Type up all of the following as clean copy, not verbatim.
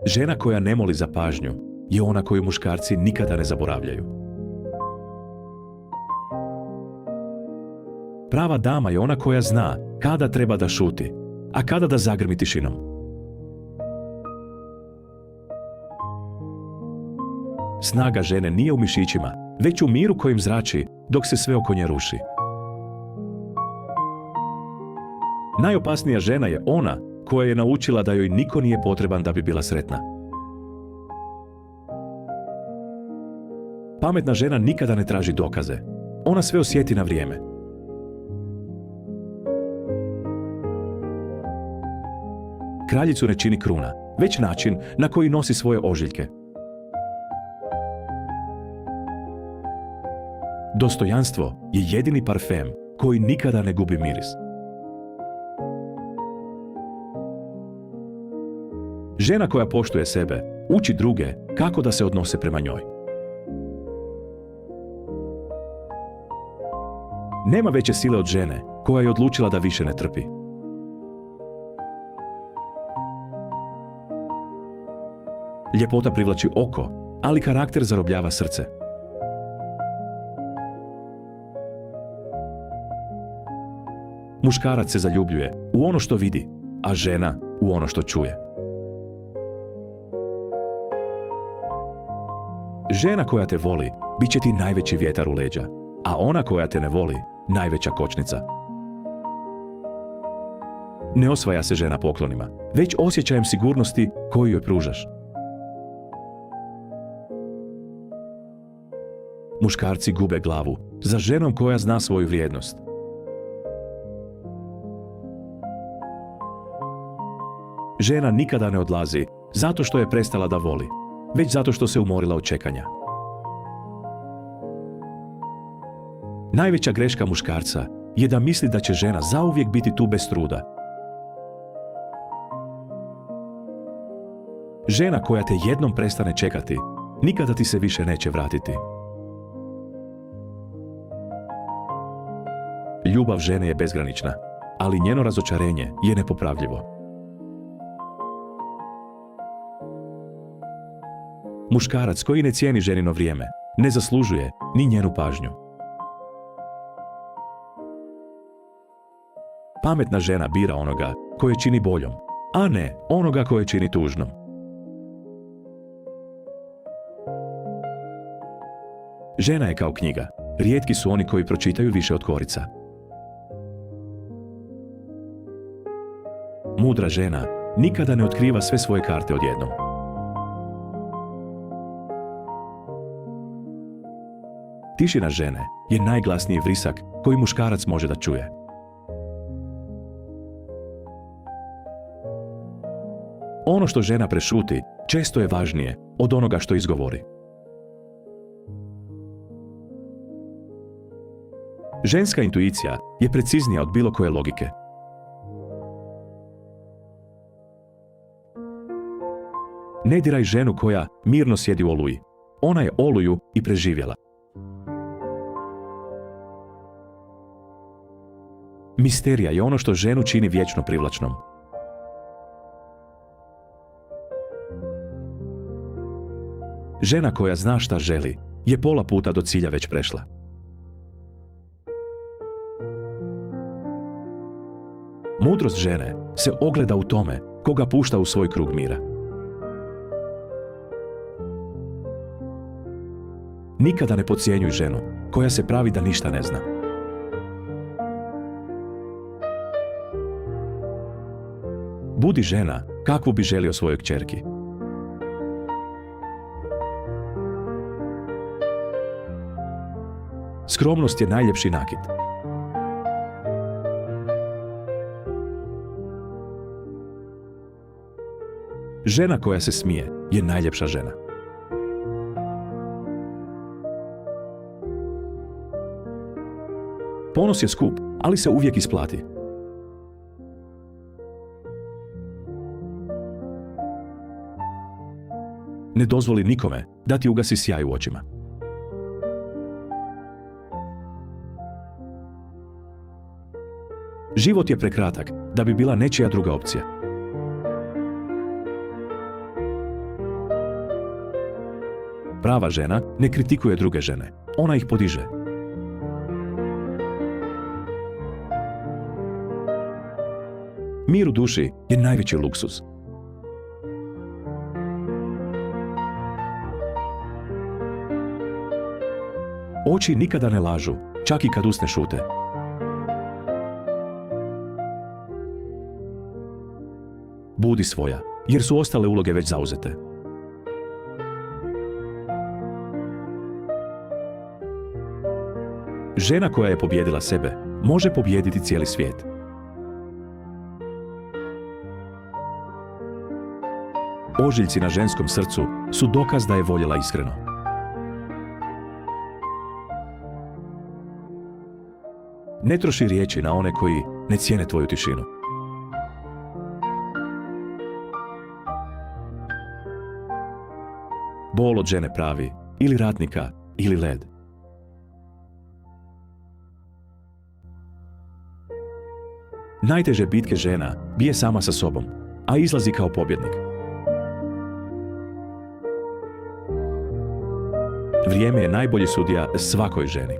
Žena koja ne moli za pažnju je ona koju muškarci nikada ne zaboravljaju. Prava dama je ona koja zna kada treba da šuti, a kada da zagrmi tišinom. Snaga žene nije u mišićima, već u miru kojim zrači dok se sve oko nje ruši. Najopasnija žena je ona koja je naučila da joj niko nije potreban da bi bila sretna. Pametna žena nikada ne traži dokaze. Ona sve osjeti na vrijeme. Kraljicu ne čini kruna, već način na koji nosi svoje ožiljke. Dostojanstvo je jedini parfem koji nikada ne gubi miris. Žena koja poštuje sebe, uči druge kako da se odnose prema njoj. Nema veće sile od žene koja je odlučila da više ne trpi. Ljepota privlači oko, ali karakter zarobljava srce. Muškarac se zaljubljuje u ono što vidi, a žena u ono što čuje. Žena koja te voli bit će ti najveći vjetar u leđa, a ona koja te ne voli najveća kočnica. Ne osvaja se žena poklonima, već osjećajem sigurnosti koju joj pružaš. Muškarci gube glavu za ženom koja zna svoju vrijednost. Žena nikada ne odlazi zato što je prestala da voli, već zato što se umorila od čekanja. Najveća greška muškarca je da misli da će žena zauvijek biti tu bez truda. Žena koja te jednom prestane čekati, nikada ti se više neće vratiti. Ljubav žene je bezgranična, ali njeno razočarenje je nepopravljivo. Muškarac koji ne cijeni ženino vrijeme ne zaslužuje ni njenu pažnju. Pametna žena bira onoga koje čini boljom, a ne onoga koje čini tužnom. Žena je kao knjiga. Rijetki su oni koji pročitaju više od korica. Mudra žena nikada ne otkriva sve svoje karte odjednom. Tišina žene je najglasniji vrisak koji muškarac može da čuje. Ono što žena prešuti često je važnije od onoga što izgovori. Ženska intuicija je preciznija od bilo koje logike. Ne diraj ženu koja mirno sjedi u oluji. Ona je oluju i preživjela. Misterija je ono što ženu čini vječno privlačnom. Žena koja zna šta želi je pola puta do cilja već prešla. Mudrost žene se ogleda u tome koga pušta u svoj krug mira. Nikada ne podcjenjuj ženu koja se pravi da ništa ne zna. Budi žena kakvu bi želio svojoj kćerki. Skromnost je najljepši nakit. Žena koja se smije je najljepša žena. Ponos je skup, ali se uvijek isplati. Ne dozvoli nikome da ti ugasi sjaj u očima. Život je prekratak da bi bila nečija druga opcija. Prava žena ne kritikuje druge žene, ona ih podiže. Mir u duši je najveći luksuz. Oči nikada ne lažu, čak i kad usne šute. Budi svoja, jer su ostale uloge već zauzete. Žena koja je pobijedila sebe, može pobijediti cijeli svijet. Ožiljci na ženskom srcu su dokaz da je voljela iskreno. Ne troši riječi na one koji ne cijene tvoju tišinu. Bol od žene pravi, ili ratnika, ili led. Najteže bitke žena bije sama sa sobom, a izlazi kao pobjednik. Vrijeme je najbolji sudija svakoj ženi.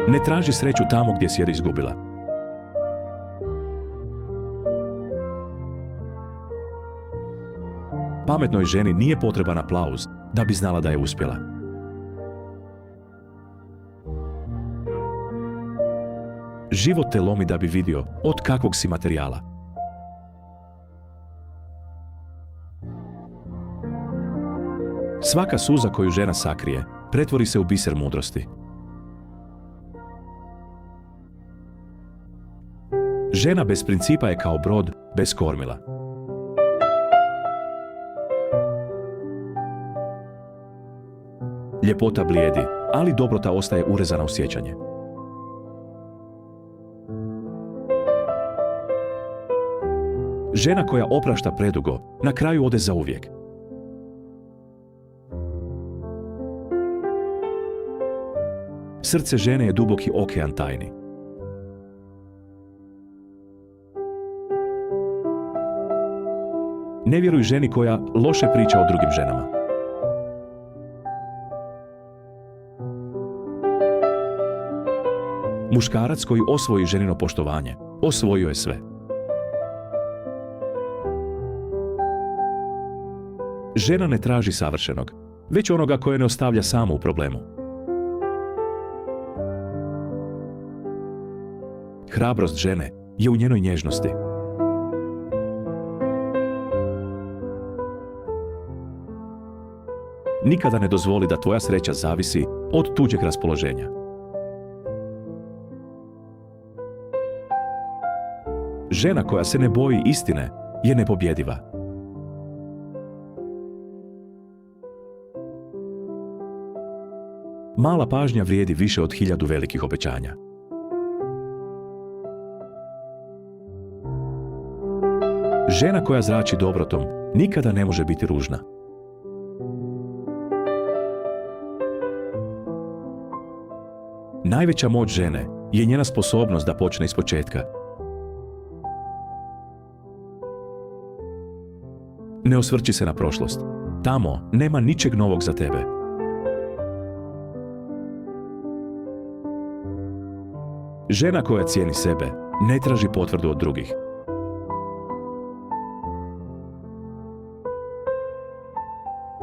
Ne traži sreću tamo gdje si je izgubila. Pametnoj ženi nije potreban aplauz da bi znala da je uspjela. Život te lomi da bi vidio od kakvog si materijala. Svaka suza koju žena sakrije, pretvori se u biser mudrosti. Žena bez principa je kao brod bez kormila. Ljepota blijedi, ali dobrota ostaje urezana u sjećanje. Žena koja oprašta predugo, na kraju ode zauvijek. Srce žene je duboki okean tajni. Ne vjeruj ženi koja loše priča o drugim ženama. Muškarac koji osvoji ženino poštovanje, osvojio je sve. Žena ne traži savršenog, već onoga koje ne ostavlja samo u problemu. Hrabrost žene je u njenoj nježnosti. Nikada ne dozvoli da tvoja sreća zavisi od tuđeg raspoloženja. Žena koja se ne boji istine je nepobjediva. Mala pažnja vrijedi više od 1000 velikih obećanja. Žena koja zrači dobrotom nikada ne može biti ružna. Najveća moć žene je njena sposobnost da počne ispočetka. Ne osvrći se na prošlost. Tamo nema ničeg novog za tebe. Žena koja cijeni sebe ne traži potvrdu od drugih.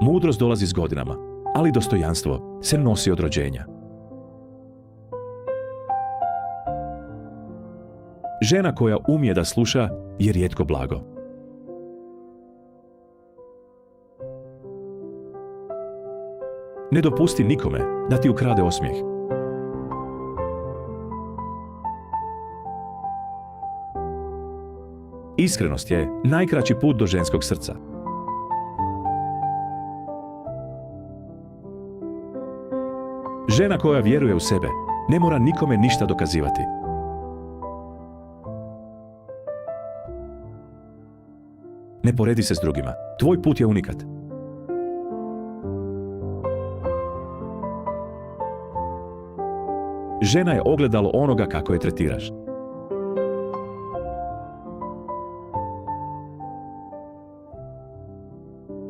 Mudrost dolazi s godinama, ali dostojanstvo se nosi od rođenja. Žena koja umije da sluša je rijetko blago. Ne dopusti nikome da ti ukrade osmijeh. Iskrenost je najkraći put do ženskog srca. Žena koja vjeruje u sebe ne mora nikome ništa dokazivati. Ne poredi se s drugima. Tvoj put je unikat. Žena je ogledalo onoga kako je tretiraš.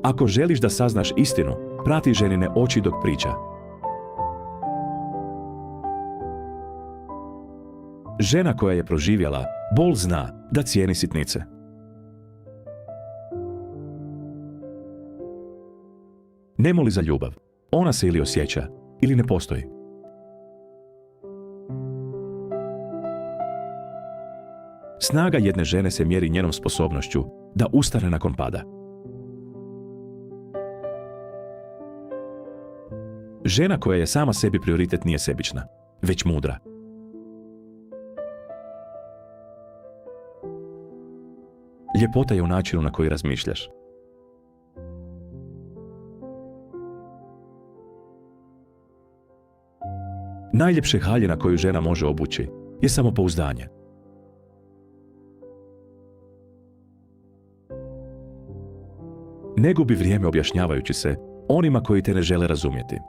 Ako želiš da saznaš istinu, prati ženine oči dok priča. Žena koja je proživjela bol zna da cijeni sitnice. Ne moli za ljubav. Ona se ili osjeća, ili ne postoji. Snaga jedne žene se mjeri njenom sposobnošću da ustane nakon pada. Žena koja je sama sebi prioritet nije sebična, već mudra. Ljepota je u načinu na koji razmišljaš. Najljepše haljina koju žena može obući je samopouzdanje. Ne gubi vrijeme objašnjavajući se onima koji te ne žele razumjeti.